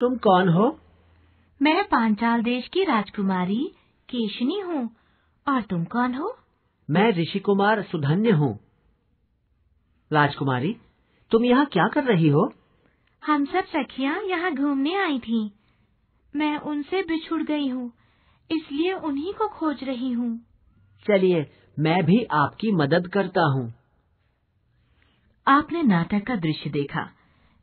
तुम कौन हो? मैं पांचाल देश की राजकुमारी केशनी हूँ। और तुम कौन हो? मैं ऋषि कुमार सुधन्य हूँ। राजकुमारी, तुम यहाँ क्या कर रही हो? हम सब सखियाँ यहाँ घूमने आई थीं। मैं उनसे बिछुड़ गई हूँ, इसलिए उन्हीं को खोज रही हूँ। चलिए, मैं भी आपकी मदद करता हूँ। आपने नाटक का दृश्य देखा।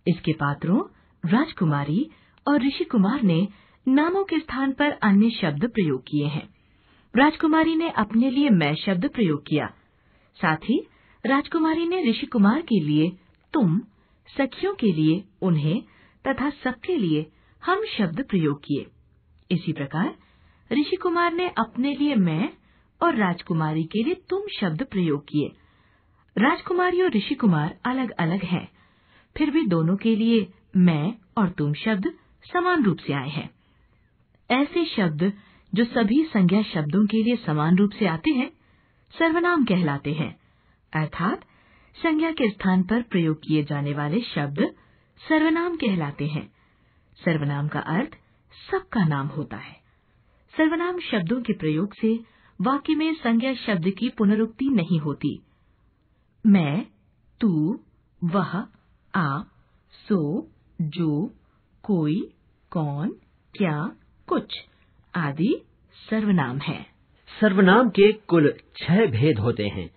इसके पात्रों राजकुमारी और ऋषि कुमार ने नामों के स्थान पर अन्य शब्द प्रयोग किए हैं। राजकुमारी ने अपने लिए मैं शब्द प्रयोग किया। साथ ही राजकुमारी ने ऋषि कुमार के लिए तुम, सखियों के लिए उन्हें तथा सबके लिए हम शब्द प्रयोग किए। इसी प्रकार ऋषि कुमार ने अपने लिए मैं और राजकुमारी के लिए तुम शब्द प्रयोग किए। राजकुमारी और ऋषि कुमार अलग अलग हैं, फिर भी दोनों के लिए मैं और तुम शब्द समान रूप से आए हैं। ऐसे शब्द जो सभी संज्ञा शब्दों के लिए समान रूप से आते हैं सर्वनाम कहलाते हैं, अर्थात संज्ञा के स्थान पर प्रयोग किए जाने वाले शब्द सर्वनाम कहलाते हैं। सर्वनाम का अर्थ सबका नाम होता है। सर्वनाम शब्दों के प्रयोग से वाक्य में संज्ञा शब्द की पुनरुक्ति नहीं होती। मैं, तू, वह, आप, सो, जो, कोई, कौन, क्या, कुछ आदि सर्वनाम है। सर्वनाम के कुल 6 भेद होते हैं।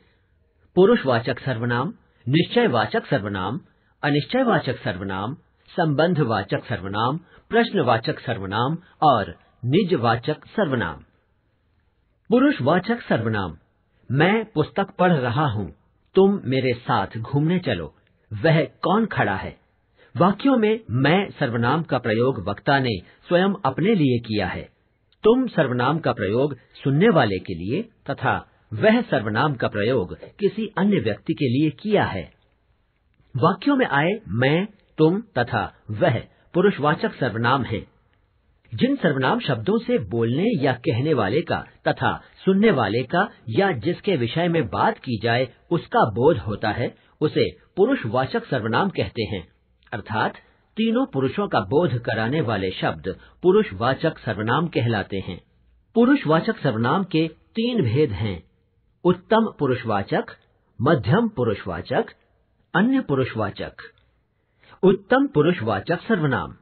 पुरुषवाचक सर्वनाम, निश्चयवाचक सर्वनाम, अनिश्चयवाचक सर्वनाम, संबंधवाचक सर्वनाम, प्रश्नवाचक सर्वनाम और निजवाचक सर्वनाम। पुरुषवाचक सर्वनाम, मैं पुस्तक पढ़ रहा हूँ, तुम मेरे साथ घूमने चलो, वह कौन खड़ा है। वाक्यों में मैं सर्वनाम का प्रयोग वक्ता ने स्वयं अपने लिए किया है। तुम सर्वनाम का प्रयोग सुनने वाले के लिए तथा वह सर्वनाम का प्रयोग किसी अन्य व्यक्ति के लिए किया है। वाक्यों में आए मैं, तुम तथा वह पुरुषवाचक सर्वनाम हैं। जिन सर्वनाम शब्दों से बोलने या कहने वाले का तथा सुनने वाले का या जिसके विषय में बात की जाए उसका बोध होता है, उसे पुरुषवाचक सर्वनाम कहते हैं। अर्थात तीनों पुरुषों का बोध कराने वाले शब्द पुरुषवाचक सर्वनाम कहलाते हैं। पुरुषवाचक सर्वनाम के 3 भेद हैं: उत्तम पुरुषवाचक, मध्यम पुरुषवाचक, अन्य पुरुषवाचक। उत्तम पुरुषवाचक सर्वनाम,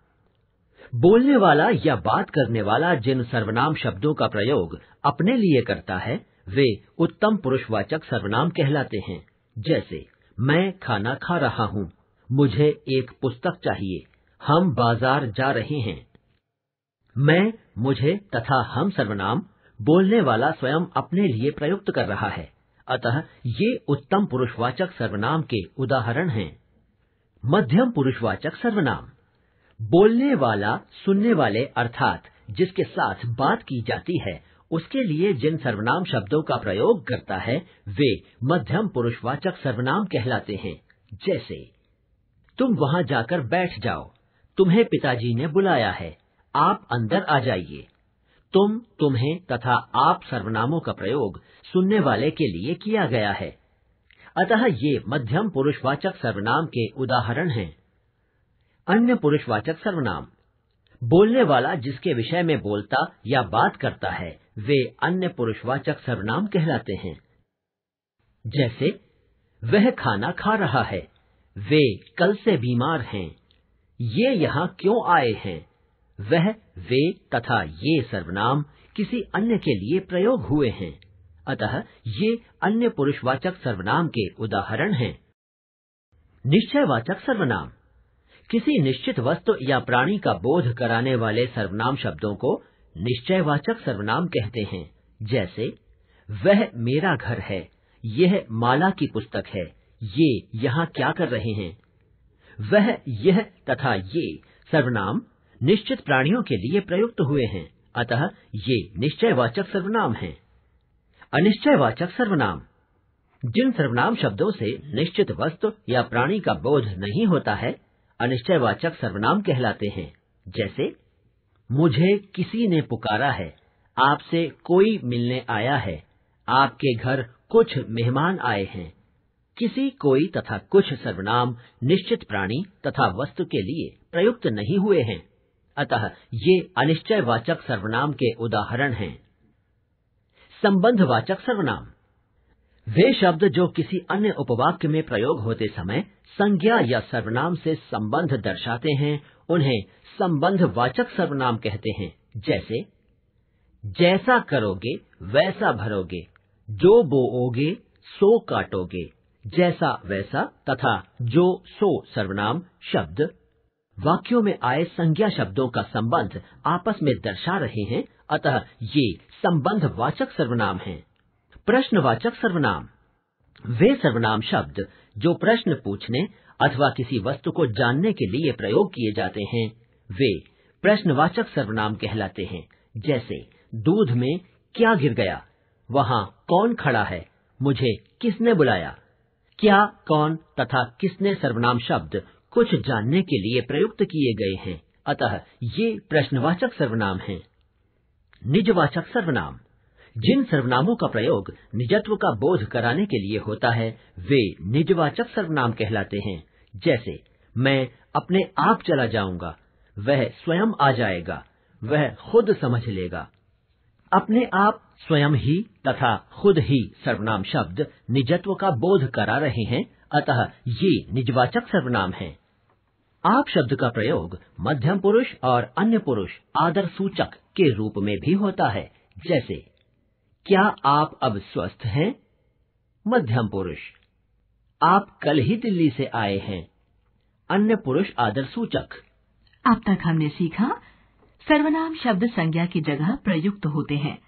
बोलने वाला या बात करने वाला जिन सर्वनाम शब्दों का प्रयोग अपने लिए करता है वे उत्तम पुरुषवाचक सर्वनाम कहलाते हैं। जैसे मैं खाना खा रहा हूँ, मुझे एक पुस्तक चाहिए, हम बाजार जा रहे हैं। मैं, मुझे तथा हम सर्वनाम बोलने वाला स्वयं अपने लिए प्रयुक्त कर रहा है, अतः ये उत्तम पुरुषवाचक सर्वनाम के उदाहरण हैं। मध्यम पुरुषवाचक सर्वनाम, बोलने वाला सुनने वाले अर्थात जिसके साथ बात की जाती है उसके लिए जिन सर्वनाम शब्दों का प्रयोग करता है वे मध्यम पुरुषवाचक सर्वनाम कहलाते हैं। जैसे तुम वहां जाकर बैठ जाओ, तुम्हें पिताजी ने बुलाया है, आप अंदर आ जाइए। तुम, तुम्हें तथा आप सर्वनामों का प्रयोग सुनने वाले के लिए किया गया है, अतः ये मध्यम पुरुषवाचक सर्वनाम के उदाहरण हैं। अन्य पुरुषवाचक सर्वनाम, बोलने वाला जिसके विषय में बोलता या बात करता है वे अन्य पुरुषवाचक सर्वनाम कहलाते हैं। जैसे वह खाना खा रहा है, वे कल से बीमार हैं, ये यहाँ क्यों आए हैं। वह, वे तथा ये सर्वनाम किसी अन्य के लिए प्रयोग हुए हैं, अतः ये अन्य पुरुषवाचक सर्वनाम के उदाहरण हैं। निश्चयवाचक सर्वनाम, किसी निश्चित वस्तु या प्राणी का बोध कराने वाले सर्वनाम शब्दों को निश्चयवाचक सर्वनाम कहते हैं। जैसे वह मेरा घर है, यह माला की पुस्तक है, ये यहाँ क्या कर रहे हैं। वह, यह तथा ये सर्वनाम निश्चित प्राणियों के लिए प्रयुक्त हुए हैं, अतः ये निश्चयवाचक सर्वनाम हैं। अनिश्चयवाचक सर्वनाम, जिन सर्वनाम शब्दों से निश्चित वस्तु या प्राणी का बोध नहीं होता है अनिश्चयवाचक सर्वनाम कहलाते हैं। जैसे मुझे किसी ने पुकारा है, आपसे कोई मिलने आया है, आपके घर कुछ मेहमान आए हैं। किसी, कोई तथा कुछ सर्वनाम निश्चित प्राणी तथा वस्तु के लिए प्रयुक्त नहीं हुए हैं, अतः ये अनिश्चयवाचक सर्वनाम के उदाहरण हैं। संबंधवाचक सर्वनाम वे शब्द जो किसी अन्य उपवाक्य में प्रयोग होते समय संज्ञा या सर्वनाम से संबंध दर्शाते हैं, उन्हें संबंधवाचक सर्वनाम कहते हैं। जैसे जैसा करोगे वैसा भरोगे, जो बोओगे सो काटोगे, जैसा वैसा तथा जो सो सर्वनाम शब्द वाक्यों में आए संज्ञा शब्दों का संबंध आपस में दर्शा रहे हैं, अतः ये संबंधवाचक सर्वनाम हैं। प्रश्नवाचक सर्वनाम वे सर्वनाम शब्द जो प्रश्न पूछने अथवा किसी वस्तु को जानने के लिए प्रयोग किए जाते हैं, वे प्रश्नवाचक सर्वनाम कहलाते हैं। जैसे दूध में क्या गिर गया, वहाँ कौन खड़ा है, मुझे किसने बुलाया। क्या, कौन तथा किसने सर्वनाम शब्द कुछ जानने के लिए प्रयुक्त किए गए हैं, अतः ये प्रश्नवाचक सर्वनाम हैं। निजवाचक सर्वनाम जिन सर्वनामों का प्रयोग निजत्व का बोध कराने के लिए होता है, वे निजवाचक सर्वनाम कहलाते हैं। जैसे मैं अपने आप चला जाऊंगा, वह स्वयं आ जाएगा, वह खुद समझ लेगा। अपने आप, स्वयं ही तथा खुद ही सर्वनाम शब्द निजत्व का बोध करा रहे हैं, अतः ये निजवाचक सर्वनाम हैं। आप शब्द का प्रयोग मध्यम पुरुष और अन्य पुरुष आदर सूचक के रूप में भी होता है। जैसे क्या आप अब स्वस्थ हैं, मध्यम पुरुष। आप कल ही दिल्ली से आए हैं, अन्य पुरुष आदर सूचक। अब तक हमने सीखा सर्वनाम शब्द संज्ञा की जगह प्रयुक्त होते हैं।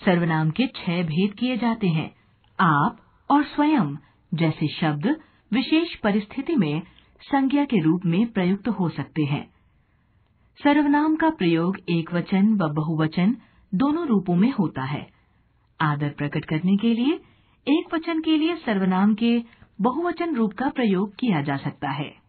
सर्वनाम के 6 भेद किए जाते हैं। आप और स्वयं जैसे शब्द विशेष परिस्थिति में संज्ञा के रूप में प्रयुक्त हो सकते हैं। सर्वनाम का प्रयोग एकवचन व बहुवचन दोनों रूपों में होता है। आदर प्रकट करने के लिए एकवचन के लिए सर्वनाम के बहुवचन रूप का प्रयोग किया जा सकता है।